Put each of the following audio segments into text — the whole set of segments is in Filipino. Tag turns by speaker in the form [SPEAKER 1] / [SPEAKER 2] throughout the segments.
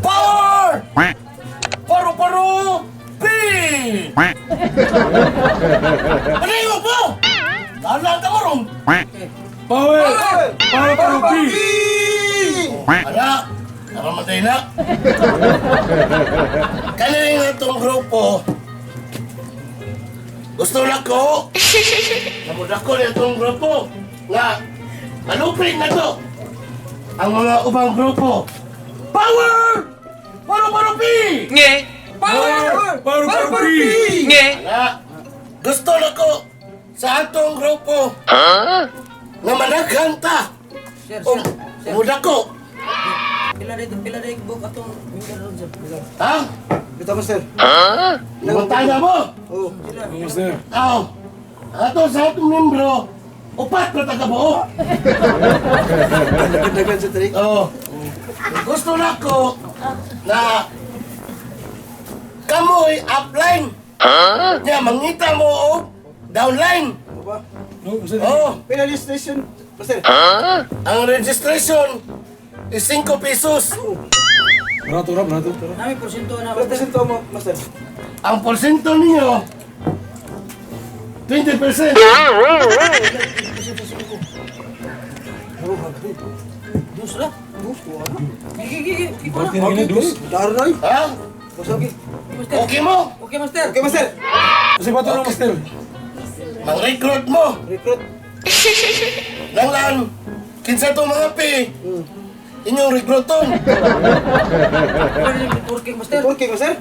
[SPEAKER 1] Power! Paru-paru! P! Paningo po! Tahan ka mo ron!
[SPEAKER 2] Power! Paru-paru P!
[SPEAKER 1] Anak! Nakamatay na! Kanina nga itong grupo, gusto na ko! Namuda ko na itong grupo na malupit na to ang mga ubang grupo. Power! Paru-paru P!
[SPEAKER 3] Nge!
[SPEAKER 2] Power! Paru-paru P!
[SPEAKER 3] Nge!
[SPEAKER 1] Anak! Gusto na ko sa atong grupo nga managhan ta!
[SPEAKER 4] Sir,
[SPEAKER 1] O, muda ko!
[SPEAKER 4] pila rin book atong window ron, sir.
[SPEAKER 1] Ha?
[SPEAKER 5] Kita mo, sir.
[SPEAKER 1] Nangutana mo?
[SPEAKER 5] Oo.
[SPEAKER 2] Master.
[SPEAKER 1] Aw! Ato sa atong membro, upat na taga-buo.
[SPEAKER 5] Dagan sa tarik.
[SPEAKER 1] Oo. Gusto na ko na kamoy upline. Nya mangita mo o downline.
[SPEAKER 5] Ano ba?
[SPEAKER 2] No, master.
[SPEAKER 1] Oo.
[SPEAKER 5] Penalization. Master.
[SPEAKER 1] Ang registration is 5 pesos.
[SPEAKER 2] Barato, barato.
[SPEAKER 4] Nami porsyento na,
[SPEAKER 5] Wala
[SPEAKER 4] master.
[SPEAKER 5] presento mo, master.
[SPEAKER 1] Ang porsyento ninyo 20%.
[SPEAKER 4] Dus lah. Gigi.
[SPEAKER 2] Bakit na dos?
[SPEAKER 5] Daroy.
[SPEAKER 1] Ha?
[SPEAKER 5] Masagi.
[SPEAKER 4] Master.
[SPEAKER 1] Okay mo?
[SPEAKER 4] Okay, master.
[SPEAKER 5] Okay, master.
[SPEAKER 2] Kasi bato na, master.
[SPEAKER 1] Mang-recruit mo.
[SPEAKER 5] Recruit.
[SPEAKER 1] Langlan. Kinsa itong mga pi. Inyong recruiton.
[SPEAKER 4] Pila rin networking, master.
[SPEAKER 5] Okay, master.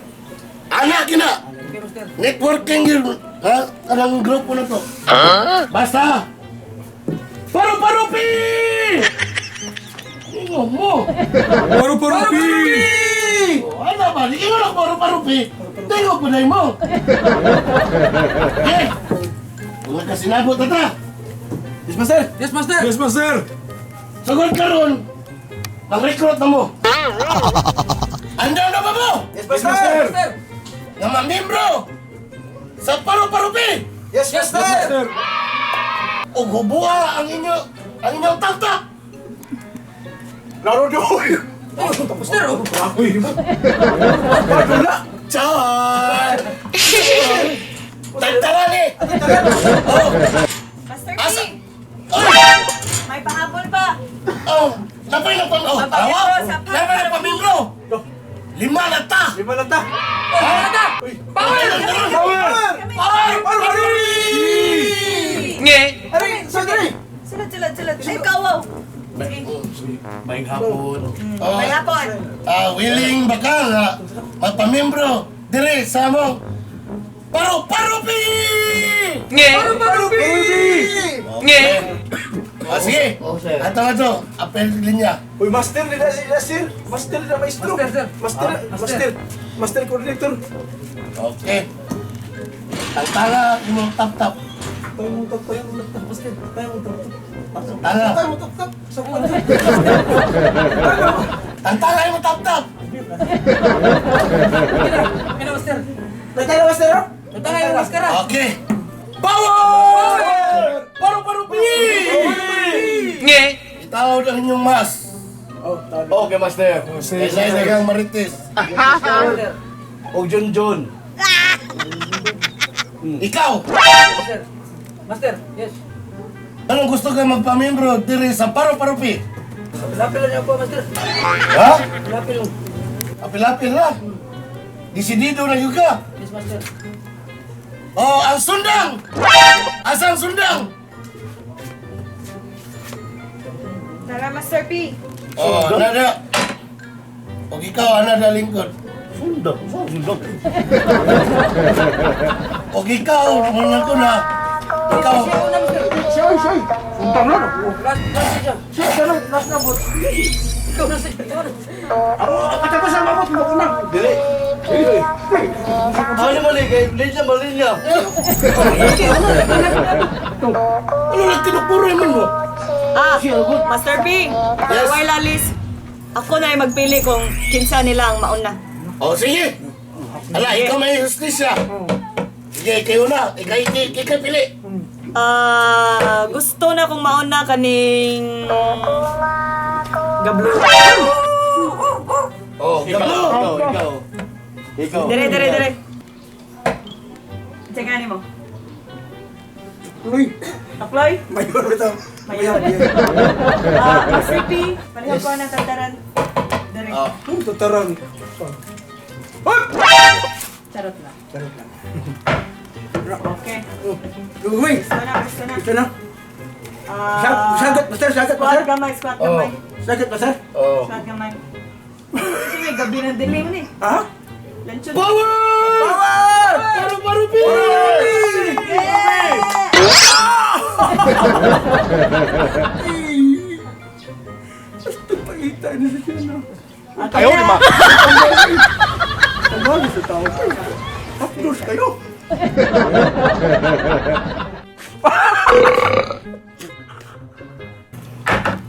[SPEAKER 1] Anak kina.
[SPEAKER 4] Okay, master.
[SPEAKER 1] Networking yun. Ha? Anong grupo na to? Basta. Paru-paru pi! Ingo mo.
[SPEAKER 2] Paru-paru P!
[SPEAKER 1] Oh, ano ba? Di mo lang paru-paru pi. Tingo po na mo. Okay. Kung nagkasinabot na ta.
[SPEAKER 5] Yes, master.
[SPEAKER 4] Yes, master.
[SPEAKER 2] Yes, master!
[SPEAKER 1] Sugod ka ron. Mag-recruit na mo. Andiyan na ba mo?
[SPEAKER 5] Yes,
[SPEAKER 2] Yes,
[SPEAKER 5] master.
[SPEAKER 2] master!
[SPEAKER 4] Master.
[SPEAKER 1] Nga mamembro sa paru-paru pi.
[SPEAKER 5] Yes,
[SPEAKER 2] Yes,
[SPEAKER 5] master.
[SPEAKER 2] master!
[SPEAKER 1] O gubuha ang inyong taktak.
[SPEAKER 5] Laro doy.
[SPEAKER 4] Master, oh.
[SPEAKER 2] Uy,
[SPEAKER 1] Char! Tantalan eh! Oh!
[SPEAKER 6] Master
[SPEAKER 1] Asa?
[SPEAKER 6] P,
[SPEAKER 1] Oh!
[SPEAKER 6] may pahabol pa.
[SPEAKER 1] Oh! Napay na pang... Oh!
[SPEAKER 6] Mapamimbro
[SPEAKER 1] Tawa!
[SPEAKER 6] sa pa-
[SPEAKER 1] Napay na pamimbro! 5 na ta!
[SPEAKER 5] Lima lang ta.
[SPEAKER 1] Power!
[SPEAKER 5] Power.
[SPEAKER 1] Power! Power!
[SPEAKER 3] Nge!
[SPEAKER 5] Ari, sandali.
[SPEAKER 6] Sulod. Ay, kawaw.
[SPEAKER 2] Maing hapon.
[SPEAKER 1] Oh,
[SPEAKER 6] May hapon.
[SPEAKER 1] willing ba ka nga magpamimbro dire sa mong paru-parupi!
[SPEAKER 3] Nge! Nge!
[SPEAKER 1] Sige! Ato, apel linya.
[SPEAKER 5] Uy, master nila si Nasir. Master nila maestro.
[SPEAKER 4] Master, sir.
[SPEAKER 5] Master coordinator.
[SPEAKER 1] Okay. Tantala yung tap-tap.
[SPEAKER 5] Tayo mo tap, master. Tayo mo tap.
[SPEAKER 1] Tantala.
[SPEAKER 5] Tayo mo tap. Sa kuwan.
[SPEAKER 1] Tantala yung tap-tap.
[SPEAKER 4] Okay na, master.
[SPEAKER 5] Tayo master.
[SPEAKER 4] Natangay yung maskara.
[SPEAKER 1] Okay. Power! Paru-parupi!
[SPEAKER 3] Nge!
[SPEAKER 1] Itaw na inyong mas.
[SPEAKER 5] Oh, tayo.
[SPEAKER 1] Okay, Master. Kaysa kang marites.
[SPEAKER 4] Master.
[SPEAKER 5] Og John.
[SPEAKER 1] Ikaw,
[SPEAKER 4] Master. Master, yes.
[SPEAKER 1] anong gusto ka magpamembro diri sa paru-parupi?
[SPEAKER 4] Lapil lang niyo po, master.
[SPEAKER 1] Ha?
[SPEAKER 4] Lapil lang.
[SPEAKER 1] Apil-apil na. Disidido na yung ka.
[SPEAKER 4] Yes, master.
[SPEAKER 1] Oh, ang sundang! Asang sundang?
[SPEAKER 6] Tara, Master P.
[SPEAKER 1] Oh, nada. O ikaw, nada lingkod. Sundang? Saan sundang? O ikaw, muna ko na. Ikaw.
[SPEAKER 4] Siya una, master.
[SPEAKER 5] Siya. Untang na ako.
[SPEAKER 4] Last siya. Last na, bot. Ikaw na, sir. Ikaw na.
[SPEAKER 5] Kita pa sa mamot mo una. Dili.
[SPEAKER 1] Ano mali kay Linya Malinya? Ano lang tinupuro man mo?
[SPEAKER 6] Master P.
[SPEAKER 1] Yes.
[SPEAKER 6] While alis, ako na yung magpili kung kinsa nila ang mauna.
[SPEAKER 1] O sige. Ala, ikaw may justisya. Sige, kayo na. Ikay pili.
[SPEAKER 6] Gusto na kong mauna kaning gablo.
[SPEAKER 1] Oh, ikaw. Ikaw.
[SPEAKER 6] Dire. Tingnan mo.
[SPEAKER 5] Uy,
[SPEAKER 6] Apply.
[SPEAKER 5] mayor ito.
[SPEAKER 6] Mayon. Master P, pareho ko ng tantaran. Dire.
[SPEAKER 5] Tutarang.
[SPEAKER 6] Charot lang.
[SPEAKER 5] Charot lang.
[SPEAKER 6] Okay.
[SPEAKER 5] Uy,
[SPEAKER 6] Gusto na.
[SPEAKER 5] ito na. Sagat, master, sagat,
[SPEAKER 6] Squat
[SPEAKER 5] master.
[SPEAKER 6] gamay, squat gamay.
[SPEAKER 5] Sagat, master.
[SPEAKER 1] Oh.
[SPEAKER 6] Squat gamay. Kasi may gabi ng dilim ni.
[SPEAKER 5] Ha?
[SPEAKER 6] Lanchon.
[SPEAKER 1] Power!
[SPEAKER 5] Power!
[SPEAKER 1] Paru-paru pi!
[SPEAKER 5] Ito paita na sa siya na.
[SPEAKER 6] Ayaw di ma.
[SPEAKER 5] Ang bagay sa tao ko. Updoors kayo.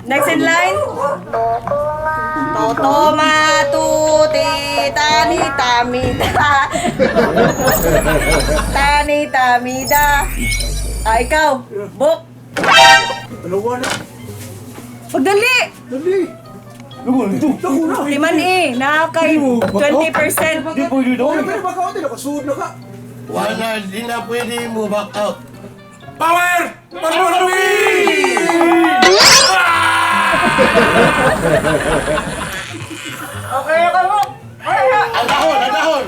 [SPEAKER 6] Next in line. Toto matuti tani tamida. Tani tamida. Ikaw. Book.
[SPEAKER 5] Dalawa na.
[SPEAKER 6] Pagdali.
[SPEAKER 5] Dali. Dalawa na ito. Dalawa na.
[SPEAKER 6] Liman nakakay 20%.
[SPEAKER 1] Di pwede daw.
[SPEAKER 5] Wala pwede baka ako, nakasuod na ka.
[SPEAKER 1] Wala, di na pwede mo back out.
[SPEAKER 2] Power! Paru-paru P!
[SPEAKER 6] Okay, okay mo.
[SPEAKER 1] Ang dahon!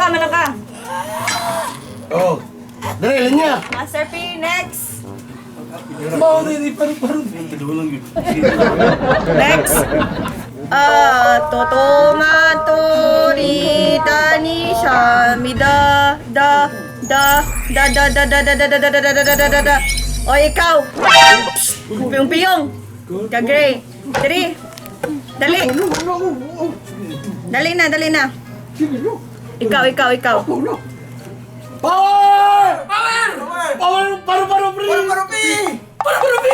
[SPEAKER 6] Manaka.
[SPEAKER 1] Oh. Dali, linya.
[SPEAKER 6] Master P, next.
[SPEAKER 2] Mau ni paru-paru P.
[SPEAKER 6] Next. Toto maturita ni shamida da. O ikaw. Piyong-piyong. Kagre. Dali. Dali. Dali na. Ikaw.
[SPEAKER 1] Power! Power! Paru-paru pi!
[SPEAKER 5] Paru-paru P!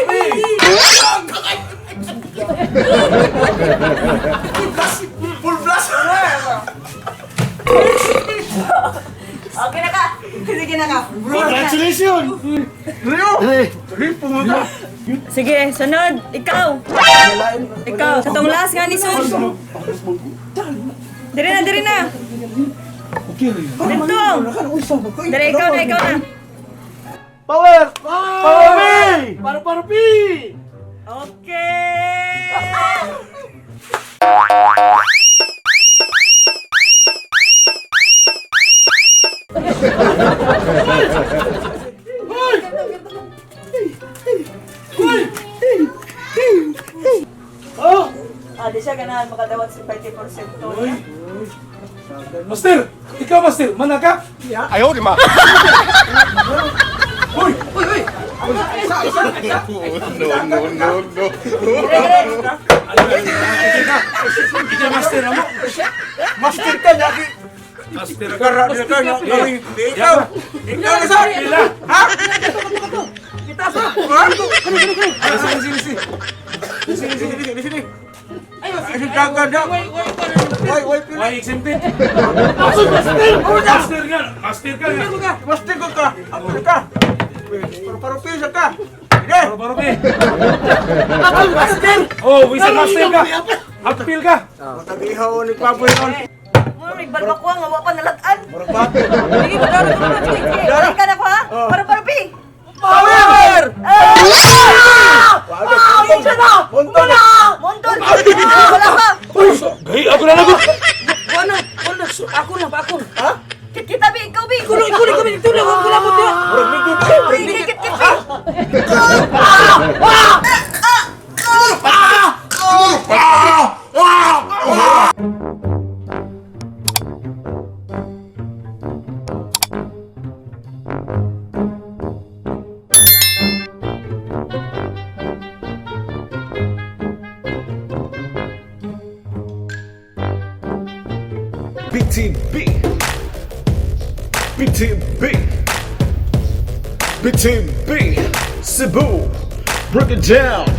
[SPEAKER 5] Full blast na na!
[SPEAKER 6] Okay na ka. Sige na ka.
[SPEAKER 1] Congratulations!
[SPEAKER 5] Rio! Rio, pumunta!
[SPEAKER 6] Sige, sunod. Ikaw. Katong last nga ni Sun. Diri na. Dito. Diri, ikaw na.
[SPEAKER 1] Power! Paru-paru pi!
[SPEAKER 6] Okay.
[SPEAKER 1] Oh!
[SPEAKER 6] Di siya ganahan makadawat sa 30% to niya.
[SPEAKER 2] Master! Ikaw, Master! Mana ka? Ikaw, Master mo!
[SPEAKER 5] Master ka, Jackie!
[SPEAKER 2] Master ka!
[SPEAKER 5] Kara, di ka na gawin. Ikaw! Ikaw na sa!
[SPEAKER 2] Pila!
[SPEAKER 5] Ha? Kita sa! Ha? Di sini. Ay, jaga dah. Wai, pila.
[SPEAKER 2] Why exempted? Master ka! Master ka!
[SPEAKER 5] Master ka. Apa ka? Paru-paru pisa ka. Ide.
[SPEAKER 2] Paru-paru P! Oh, bisa Master ka! Appeal ka!
[SPEAKER 5] Matagihaw ni Paboy nun.
[SPEAKER 6] Nagbalbak ko nga wa pa nalataan.
[SPEAKER 5] Murag bato.
[SPEAKER 6] Sige, magdaro ko na. Sige. Dali ka na ko ha. Para pi.
[SPEAKER 5] Power! Montol!
[SPEAKER 6] Monton. Wala ka.
[SPEAKER 2] Gay, ako na lagot!
[SPEAKER 4] Ako na.
[SPEAKER 5] Ha?
[SPEAKER 6] Kita bi, ikaw bi.
[SPEAKER 4] Ikaw na. Ito na. Wala mo to.
[SPEAKER 5] Murag ligid.
[SPEAKER 6] Kit.
[SPEAKER 7] Big Team B, Cebu, break it down.